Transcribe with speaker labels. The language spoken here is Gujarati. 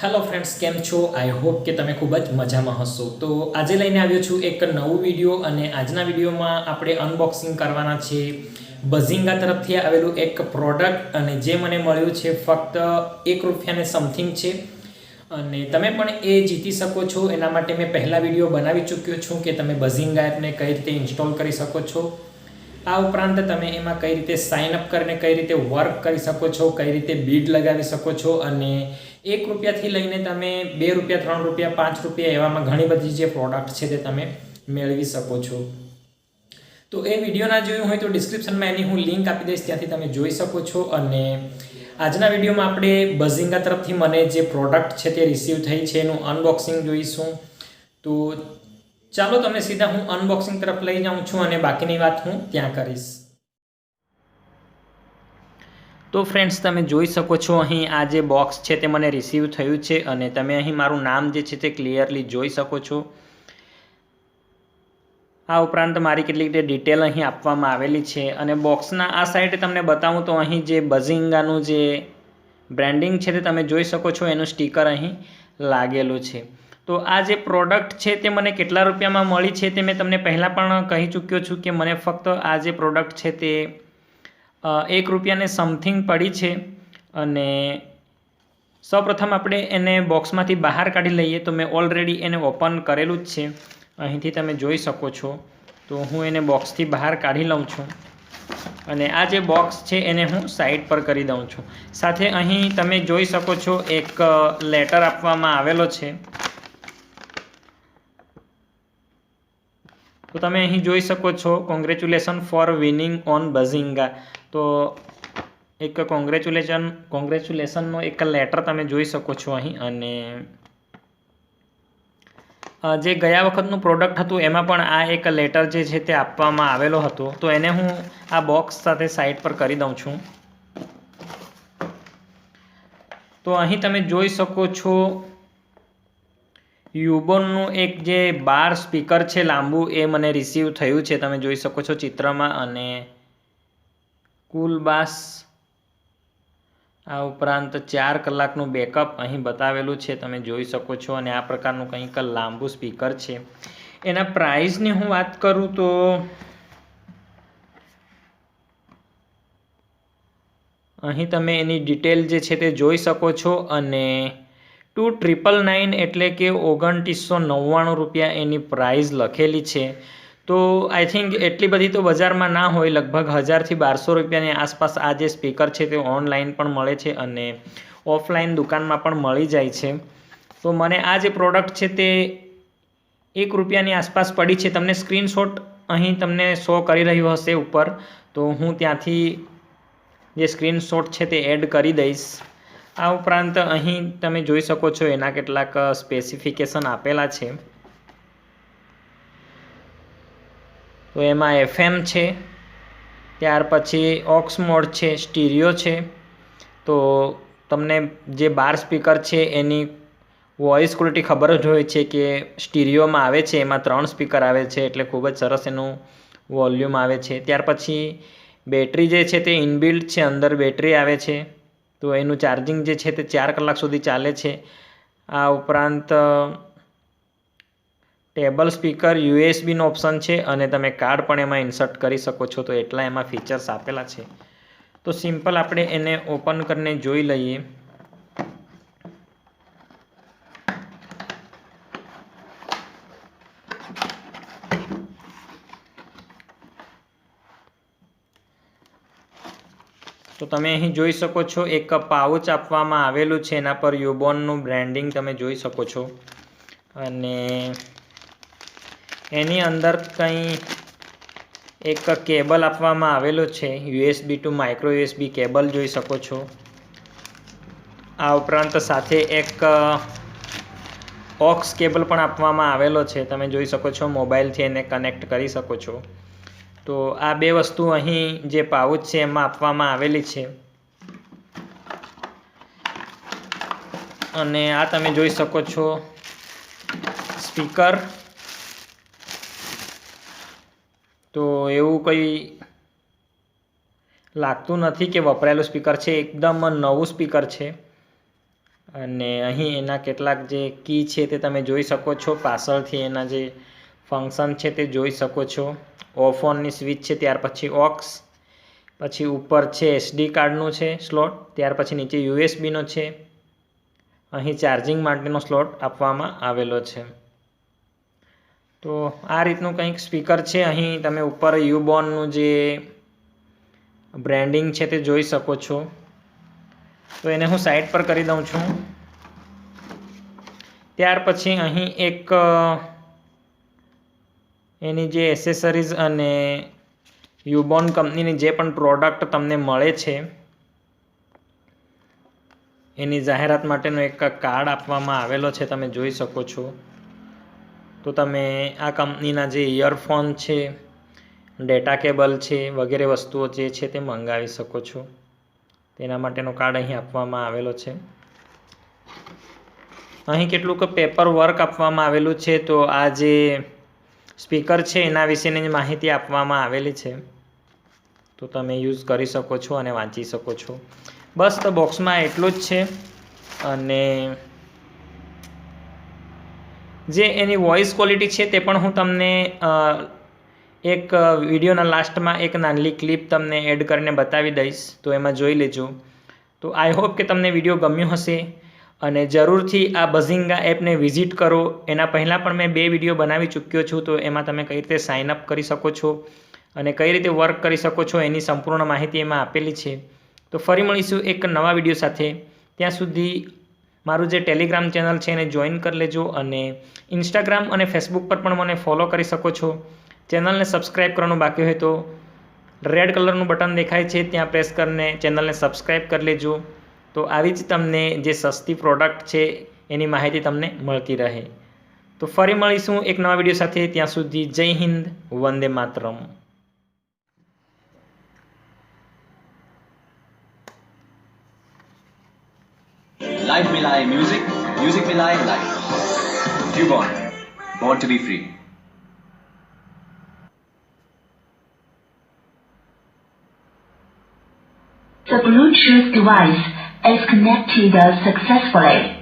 Speaker 1: હેલો ફ્રેન્ડ્સ, કેમ છો? આઈ હોપ કે તમે ખૂબ જ મજામાં હશો. તો આજે લઈને આવ્યો છું એક નવું વિડીયો, અને આજના વિડીયોમાં આપણે અનબોક્સિંગ કરવાના છે બઝિંગા તરફથી આવેલું એક પ્રોડક્ટ, અને જે મને મળ્યું છે ફક્ત ₹1 સમથિંગ છે. અને તમે પણ એ જીતી શકો છો. એના માટે મેં પહેલા વિડીયો બનાવી ચૂક્યો છું કે તમે બઝિંગા એપને કઈ રીતે ઇન્સ્ટોલ કરી શકો છો. આ ઉપરાંત તમે એમાં કઈ રીતે સાઇન અપ કરીને કઈ રીતે વર્ક કરી શકો છો, કઈ રીતે બીડ લગાવી શકો છો, અને ₹1થી લઈને તમે ₹2, ₹3, ₹5 એવામાં ઘણી બધી જે પ્રોડક્ટ છે તે તમે મેળવી શકો છો. તો એ વિડીયો ના જોયું હોય તો ડિસ્ક્રિપ્શનમાં એની હું લિંક આપી દઈશ, ત્યાંથી તમે જોઈ શકો છો. અને આજના વિડીયોમાં આપણે બઝિંગા તરફથી મને જે પ્રોડક્ટ છે તે રિસીવ થઈ છે એનું અનબોક્સિંગ જોઈશું. તો ચાલો તમને સીધા હું અનબોક્સિંગ તરફ લઈ જાઉં છું, અને બાકીની વાત હું ત્યાં કરીશ. તો ફ્રેન્ડ્સ, તમે જોઈ શકો છો અહીં આ જે બોક્સ છે તે મને રિસીવ થયું છે, અને તમે અહીં મારું નામ જે છે તે ક્લિયરલી જોઈ શકો છો. આ ઉપરાંત મારી કેટલીક ડિટેલ અહીં આપવામાં આવેલી છે, અને બોક્સના આ સાઈડ તમને બતાવું તો અહીં જે બઝિંગાનું જે બ્રાન્ડિંગ છે તે તમે જોઈ શકો છો, એનું સ્ટીકર અહીં લાગેલું છે. તો આ જે પ્રોડક્ટ છે તે મને કેટલા રૂપિયામાં મળી છે તે મેં તમને પહેલાં પણ કહી ચૂક્યો છું કે મને ફક્ત આ જે પ્રોડક્ટ છે તે ₹1 સમથિંગ પડી છે. અને સૌપ્રથમ આપણે એને બોક્સમાંથી બહાર કાઢી લઈએ. તો મેં ઓલરેડી એને ઓપન કરેલું જ છે, અહીંથી તમે જોઈ શકો છો. તો હું એને બોક્સથી બહાર કાઢી લઉં છું, અને આ જે બોક્સ છે એને હું સાઈડ પર કરી દઉં છું. સાથે અહીં તમે જોઈ શકો છો એક લેટર આપવામાં આવેલો છે. તો તમે અહીં જોઈ શકો છો, કોંગ્રેચ્યુલેશન ફોર વિનિંગ ઓન બઝિંગા. તો એક કોંગ્રેચ્યુલેશનનો એક લેટર તમે જોઈ શકો છો અહીં. અને જે ગયા વખતનું પ્રોડક્ટ હતું એમાં પણ આ એક લેટર જે છે તે આપવામાં આવેલો હતો. તો એને હું આ બોક્સ સાથે સાઈડ પર કરી દઉં છું. તો અહીં તમે જોઈ શકો છો યુબોનનું એક જે બાર સ્પીકર છે લાંબુ, એ મને રિસીવ થયું છે, તમે જોઈ શકો છો ચિત્રમાં. અને કુલ બાસ, આ ઉપરાંત 4 કલાકનું બેકઅપ અહીં બતાવેલું છે, તમે જોઈ શકો છો. અને આ પ્રકારનું કંઈક લાંબુ સ્પીકર છે. એના પ્રાઇસની હું વાત કરું તો અહીં તમે એની ડિટેલ જે છે તે જોઈ શકો છો. અને ₹2,999 એટલે કે ₹2,999 એની પ્રાઇસ લખેલી છે. તો આઈ થિંક એટલી બધી તો બજારમાં ના હોય, લગભગ ₹1,000 થી ₹1,200ની આસપાસ આ જે સ્પીકર છે તે ઓનલાઈન પણ મળે છે, અને ઓફલાઈન દુકાનમાં પણ મળી જાય છે. તો મને આ જે પ્રોડક્ટ છે તે ₹1ની આસપાસ પડી છે. તમને સ્ક્રીનશોટ અહીં તમને શો કરી રહ્યો હશે ઉપર, તો હું ત્યાંથી જે સ્ક્રીનશોટ છે તે એડ કરી દઈશ. આ ઉપરાંત અહીં તમે જોઈ શકો છો એના કેટલાક સ્પેસિફિકેશન આપેલા છે. તો એમાં FM છે, ત્યાર પછી ઓક્સ મોડ છે, સ્ટીરિયો છે. તો તમને જે બાર સ્પીકર છે એની વોઇસ ક્વોલિટી ખબર જ હોય છે કે સ્ટીરિયોમાં આવે છે, એમાં 3 સ્પીકર આવે છે, એટલે ખૂબ જ સરસ એનું વોલ્યુમ આવે છે. ત્યાર પછી બેટરી જે છે તે ઇનબિલ્ટ છે, અંદર બેટરી આવે છે. તો એનું ચાર્જિંગ જે છે તે 4 કલાક સુધી ચાલે છે. આ ઉપરાંત ટેબલ સ્પીકર, USB નો ઓપ્શન છે, અને તમે કાર્ડ પણ એમાં ઇન્સર્ટ કરી શકો છો. તો એટલા એમાં ફીચર્સ આપેલા છે. તો સિમ્પલ આપણે એને ઓપન કરીને જોઈ લઈએ. તો તમે અહીં જોઈ શકો છો એક પાઉચ આપવામાં આવેલું છે, એના પર યુબોનનું બ્રાન્ડિંગ તમે જોઈ શકો છો. અને એની અંદર કંઈ એક કેબલ આપવામાં આવેલો છે, USB to micro USB cable જોઈ શકો છો. આ ઉપરાંત સાથે એક ઓક્સ કેબલ પણ આપવામાં આવેલો છે, તમે જોઈ શકો છો. મોબાઈલથી એને કનેક્ટ કરી શકો છો. તો આ બે વસ્તુ અહીં જે પાઉચ છે એમાં આપવામાં આવેલી છે. અને આ તમે જોઈ શકો છો સ્પીકર. તો એવું કંઈ લાગતું નથી કે વપરાયેલું સ્પીકર છે, એકદમ નવું સ્પીકર છે. અને અહીં એના કેટલાક જે કી છે તે તમે જોઈ શકો છો. પાછળથી એના જે ફંક્શન છે તે જોઈ શકો છો. ઓફ ઓનની સ્વિચ છે, ત્યાર પછી ઓક્સ, પછી ઉપર છે SD કાર્ડનું છે સ્લોટ, ત્યાર પછી નીચે USBનો છે. અહીં ચાર્જિંગ માટેનો સ્લોટ આપવામાં આવેલો છે. તો આ રીતનું કંઈક સ્પીકર છે. અહીં તમે ઉપર યુબોનનું જે બ્રાન્ડિંગ છે તે જોઈ શકો છો. તો એને હું સાઈડ પર કરી દઉં છું. ત્યાર પછી અહીં એક એની જે એસેસરીઝ અને યુબોન કંપનીની જે પણ પ્રોડક્ટ તમને મળે છે એની જાહેરાત માટેનો એક કાર્ડ આપવામાં આવેલો છે, તમે જોઈ શકો છો. તો તમે આ કંપનીના જે ઇયરફોન છે, ડેટા કેબલ છે વગેરે વસ્તુઓ જે છે તે મંગાવી શકો છો. તેના માટેનો કાર્ડ અહીં આપવામાં આવેલો છે. અહીં કેટલુંક પેપર વર્ક આપવામાં આવેલું છે. તો આ જે સ્પીકર છે એના વિશેની માહિતી આપવામાં આવેલી છે. તો તમે યુઝ કરી શકો છો અને વાંચી શકો છો. બસ, તો બોક્સમાં એટલું જ છે. અને જે એની વોઇસ ક્વોલિટી છે તે પણ હું તમને એક વિડીયોના લાસ્ટમાં એક નાનલી ક્લિપ તમને એડ કરીને બતાવી દઈશ, તો એમાં જોઈ લેજો. તો આઈ હોપ કે તમને વિડીયો ગમ્યો હશે અને જરૂરથી આ બઝિંગા એપને વિઝિટ કરો. એના પહેલાં પણ મેં 2 વિડીયો બનાવી ચૂક્યો છું, તો એમાં તમે કઈ રીતે સાઇન અપ કરી શકો છો અને કઈ રીતે વર્ક કરી શકો છો એની સંપૂર્ણ માહિતી એમાં આપેલી છે. તો ફરી મળીશું એક નવા વિડીયો સાથે. ત્યાં સુધી મારું જે ટેલિગ્રામ ચેનલ છે એને જોઈન કરી લેજો અને ઇન્સ્ટાગ્રામ અને ફેસબુક પર પણ મને ફોલો કરી શકો છો. ચેનલને સબસ્ક્રાઈબ કરવાનું બાકી હોય તો રેડ કલરનું બટન દેખાય છે, ત્યાં પ્રેસ કરીને ચેનલને સબસ્ક્રાઈબ કરી લેજો. તો આવી જ તમને જે સસ્તી પ્રોડક્ટ છે એની માહિતી તમને મળતી રહે. તો ફરી મળીશું એક નવા વિડીયો સાથે. ત્યાં સુધી જય હિન્દ, વંદે માતરમ.
Speaker 2: Life मिलाए music, music मिलाए life. Born to be free.
Speaker 3: The Bluetooth device is connected successfully.